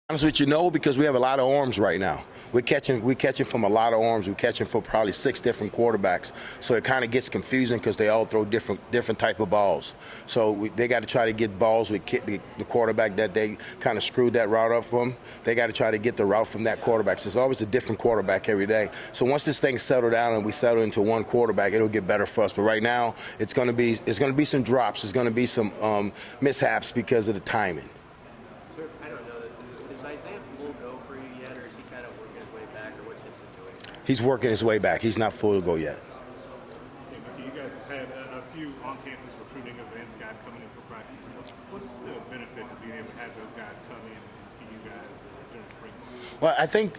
Honest with you, no, because we have a lot of arms right now. We're catching from a lot of arms. We're catching from probably 6 different quarterbacks. So it kind of gets confusing because they all throw different type of balls. So they got to try to get balls with the quarterback that they kind of screwed that route up from. They got to try to get the route from that quarterback. So it's always a different quarterback every day. So once this thing settle down and we settle into one quarterback, it'll get better for us. But right now, it's going to be some drops. It's going to be some mishaps because of the timing. Sir, I don't know. Is Isaiah full go for you yet, or is he kind of working his way back, or what's his situation? He's working his way back. He's not full to go yet. Hey, Mickey, you guys have had a few on-campus recruiting events, guys coming in for practice. What's the benefit to being able to have those guys come in and see you guys during spring ball? Well, I think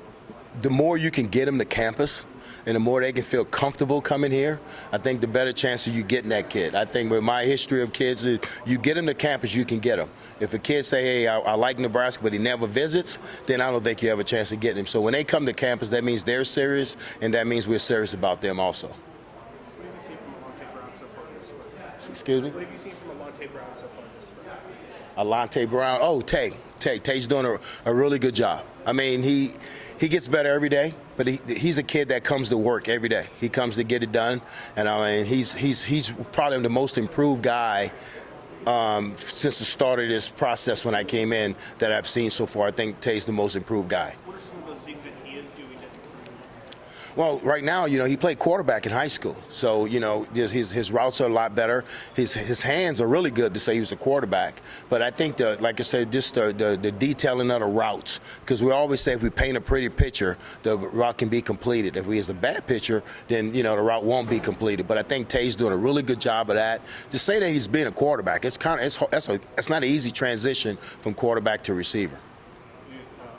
the more you can get them to campus and the more they can feel comfortable coming here, I think the better chance of you getting that kid. I think with my history of kids, you get them to campus, you can get them. If a kid say, hey, I like Nebraska, but he never visits, then I don't think you have a chance of getting him. So when they come to campus, that means they're serious, and that means we're serious about them also. What have you seen from Alante Brown so far this spring? Excuse me? What have you seen from Alante Brown so far this spring? Alante Brown. Oh, Tay's doing a really good job. I mean, he gets better every day, but he's a kid that comes to work every day. He comes to get it done, and I mean, he's probably the most improved guy since the start of this process when I came in that I've seen so far. I think Tay's the most improved guy. What are some of those things that he is doing differently? Well, right now, he played quarterback in high school. So, his routes are a lot better. His hands are really good to say he was a quarterback. But I think, like I said, just the detailing of the routes. Because we always say if we paint a pretty picture, the route can be completed. If we has a bad picture, then, the route won't be completed. But I think Tay's doing a really good job of that. To say that he's being a quarterback, that's not an easy transition from quarterback to receiver.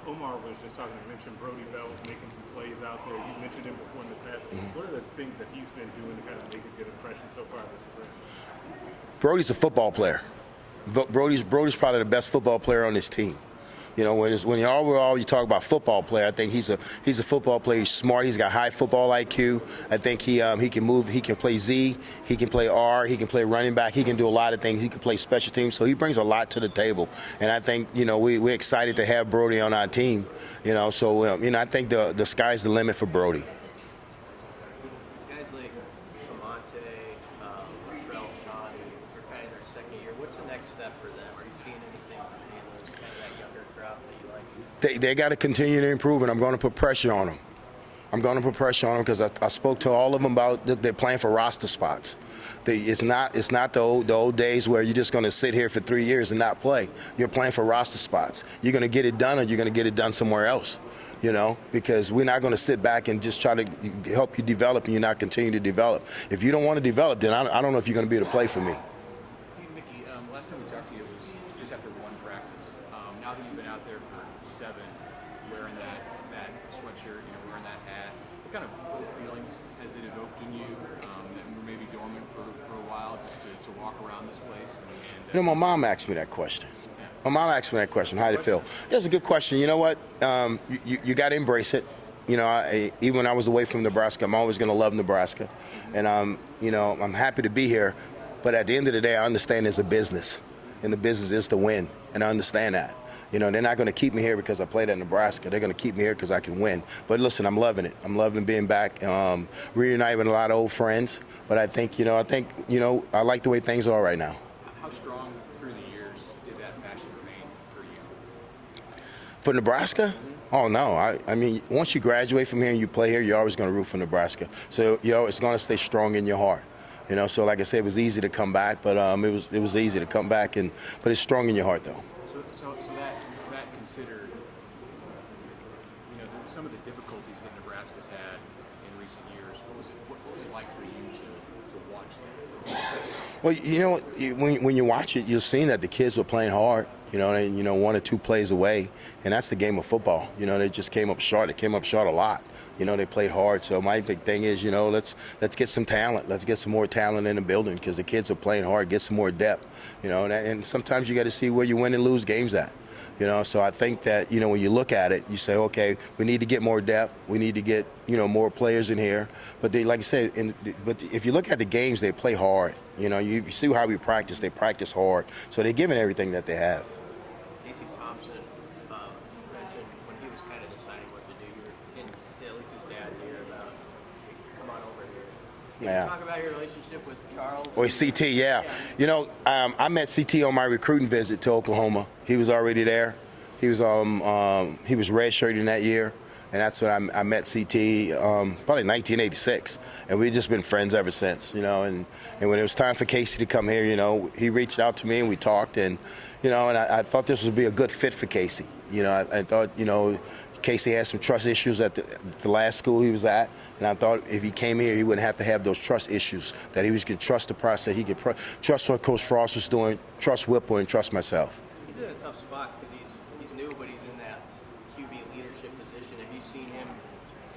Omar was just talking, you mentioned Brody Bell making some plays out there. You mentioned him before in the past. What are the things that he's been doing to kind of make a good impression so far this spring? Brody's a football player. Brody's probably the best football player on this team. When you overall you talk about football player, I think he's a football player. He's smart. He's got high football IQ. I think he can move. He can play Z. He can play R. He can play running back. He can do a lot of things. He can play special teams. So he brings a lot to the table. And I think we're excited to have Brody on our team. So I think the sky's the limit for Brody. Guys like Amante, Latrell, Shawnee, they're kind of their second year. What's the next step for them? Are you seeing anything from any of those kind of that younger crowd that you like? They got to continue to improve, and I'm going to put pressure on them. I'm going to put pressure on them because I spoke to all of them about they're playing for roster spots. It's not the old days where you're just going to sit here for 3 years and not play. You're playing for roster spots. You're going to get it done, or you're going to get it done somewhere else. Because we're not going to sit back and just try to help you develop and you're not continue to develop. If you don't want to develop, then I don't know if you're going to be able to play for me. Hey, Mickey, last time we talked to you was just after one practice. Now that you've been out there for 7, wearing that sweatshirt, wearing that hat, what kind of feelings has it evoked in you that were maybe dormant for a while, just to walk around this place? My mom asked me that question. My mom asked me that question. How did it feel? That's a good question. You know what? You got to embrace it. Even when I was away from Nebraska, I'm always going to love Nebraska, and I'm happy to be here. But at the end of the day, I understand it's a business, and the business is to win, and I understand that. They're not going to keep me here because I played at Nebraska. They're going to keep me here because I can win. But listen, I'm loving it. I'm loving being back, reuniting with a lot of old friends. But I think I like the way things are right now. How strong through the years did that passion remain for you? For Nebraska? Oh, no. I mean, once you graduate from here and you play here, you're always going to root for Nebraska. So, it's going to stay strong in your heart. So like I said, it was easy to come back, but it was easy to come back, but it's strong in your heart, though. So that considered, some of the difficulties that Nebraska's had in recent years, what was it like for you to watch that? Well, when you watch it, you'll see that the kids were playing hard. They 1 or 2 plays away, and that's the game of football. They just came up short. They came up short a lot. They played hard. So my big thing is, let's get some talent. Let's get some more talent in the building because the kids are playing hard. Get some more depth. And sometimes you got to see where you win and lose games at. So I think that, when you look at it, you say, okay, we need to get more depth. We need to get, more players in here. But like I said, but if you look at the games, they play hard. You see how we practice. They practice hard. So they're giving everything that they have. Casey Thompson, Yeah. Talk about your relationship with Charles. Or CT, yeah. You know, I met CT on my recruiting visit to Oklahoma. He was already there. He was redshirting that year, and that's when I met CT, probably 1986, and we've just been friends ever since. You know, and when it was time for Casey to come here, you know, he reached out to me and we talked, and you know, and I thought this would be a good fit for Casey. You know, I thought, you know, Casey had some trust issues at the last school he was at, and I thought if he came here, he wouldn't have to have those trust issues, that he was going to trust the process, he could trust what Coach Frost was doing, trust Whipple, and trust myself. He's in a tough spot because he's new, but he's in that QB leadership position. Have you seen him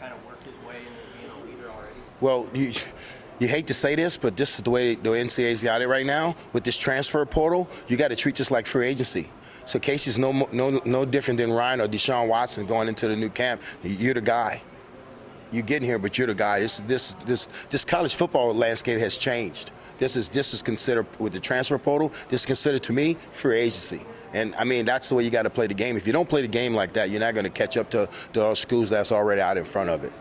kind of work his way into being a leader already? Well, you hate to say this, but this is the way the NCAA's got it right now. With this transfer portal, you got to treat this like free agency. So Casey's no different than Ryan or Deshaun Watson going into the new camp. You're the guy. You're getting here, but you're the guy. This college football landscape has changed. This is considered, with the transfer portal, this is considered to me free agency. And I mean, that's the way you got to play the game. If you don't play the game like that, you're not going to catch up to those schools that's already out in front of it.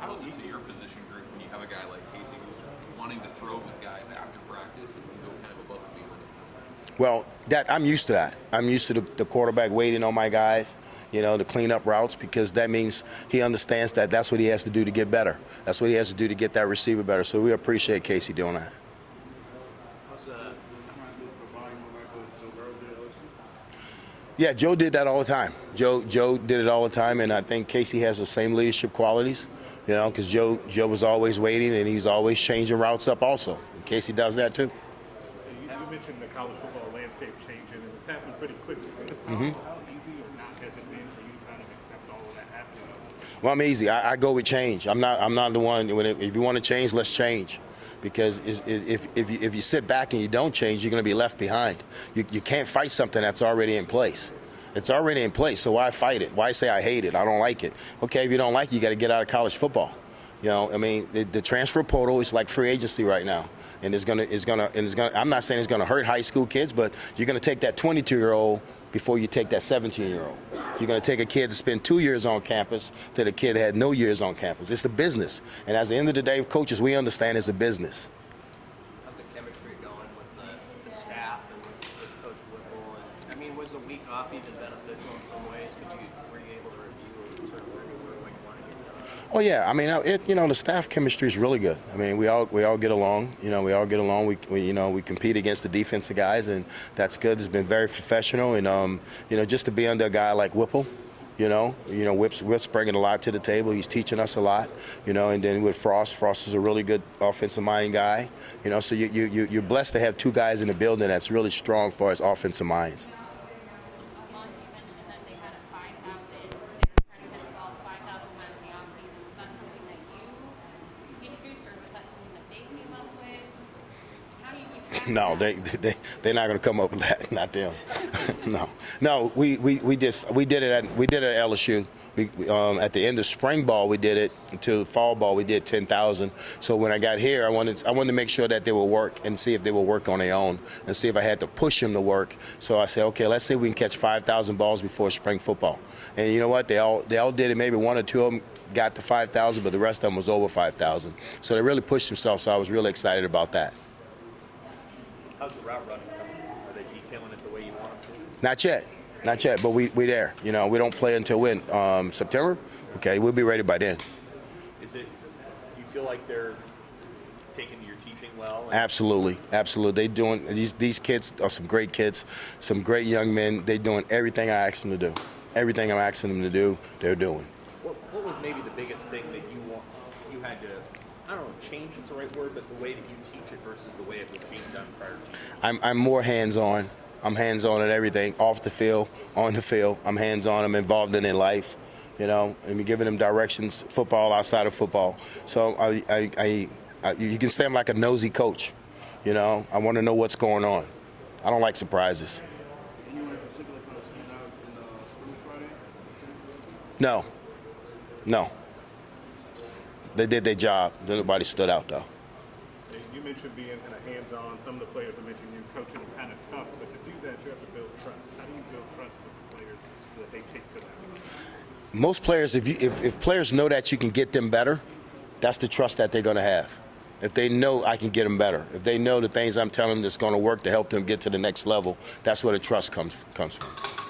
How is it to your position group when you have a guy like Casey who's wanting to throw with guys after practice and go kind of above and beyond? Well, I'm used to that. I'm used to the quarterback waiting on my guys, you know, to clean up routes, because that means he understands that that's what he has to do to get better. That's what he has to do to get that receiver better. So we appreciate Casey doing that. Yeah, Joe did that all the time. Joe did it all the time, and I think Casey has the same leadership qualities, you know, because Joe was always waiting, and he's always changing routes up also. And Casey does that too. You mentioned the college football landscape changing, and it's happening pretty quickly. How easy or not has it been for you to kind of accept all of that happening? Well, I'm easy. I go with change. I'm not the one. If you want to change, let's change. Because if you sit back and you don't change, you're going to be left behind. You can't fight something that's already in place. It's already in place, so why fight it? Why say I hate it? I don't like it. Okay, if you don't like it, you got to get out of college football. You know, I mean, the transfer portal is like free agency right now, and it's gonna. I'm not saying it's gonna hurt high school kids, but you're gonna take that 22-year-old before you take that 17-year-old. You're going to take a kid to spend 2 years on campus to the kid that had no years on campus. It's a business. And at the end of the day, coaches, we understand it's a business. How's the chemistry going with the staff and with Coach Whipple? And, I mean, was the week off even beneficial in some ways? Were you able to review sort of where you were, what you want to get done? Oh yeah, I mean, the staff chemistry is really good. I mean, we all get along. You know, we all get along. We compete against the defensive guys, and that's good. It's been very professional, and just to be under a guy like Whipple, Whip's bringing a lot to the table. He's teaching us a lot, and then with Frost is a really good offensive minded guy. So you're blessed to have two guys in the building that's really strong for his offensive minds. No, they're not going to come up with that. Not them. No. We did it at LSU. At the end of spring ball, we did it until fall ball. We did 10,000. So when I got here, I wanted to make sure that they would work and see if they would work on their own and see if I had to push them to work. So I said, okay, let's see if we can catch 5,000 balls before spring football. And you know what? They all did it. Maybe one or two of them got to 5,000, but the rest of them was over 5,000. So they really pushed themselves. So I was really excited about that. How's the route running coming? Are they detailing it the way you want them to? Not yet, but we there. We don't play until when? September? Okay, we'll be ready by then. Do you feel like they're taking to your teaching well? Absolutely. They doing, these kids are some great kids, some great young men. They're doing everything I asked them to do. Everything I'm asking them to do, they're doing. What was maybe the biggest thing that you had to, I don't know, change is the right word, but the way that you teach it versus the way it was being done prior to you? I'm more hands-on. I'm hands-on at everything, off the field, on the field. I'm hands-on. I'm involved in their life, and we're giving them directions, football, outside of football. So you can say I'm like a nosy coach. I want to know what's going on. I don't like surprises. Anyone in particular kind of stand out in the scrimmage Friday? No. They did their job. Nobody stood out, though. You mentioned being kind of hands-on. Some of the players have mentioned you coaching them kind of tough, but to do that, you have to build trust. How do you build trust with the players so that they take to that? Most players, if players know that you can get them better, that's the trust that they're going to have. If they know I can get them better, if they know the things I'm telling them that's going to work to help them get to the next level, that's where the trust comes from.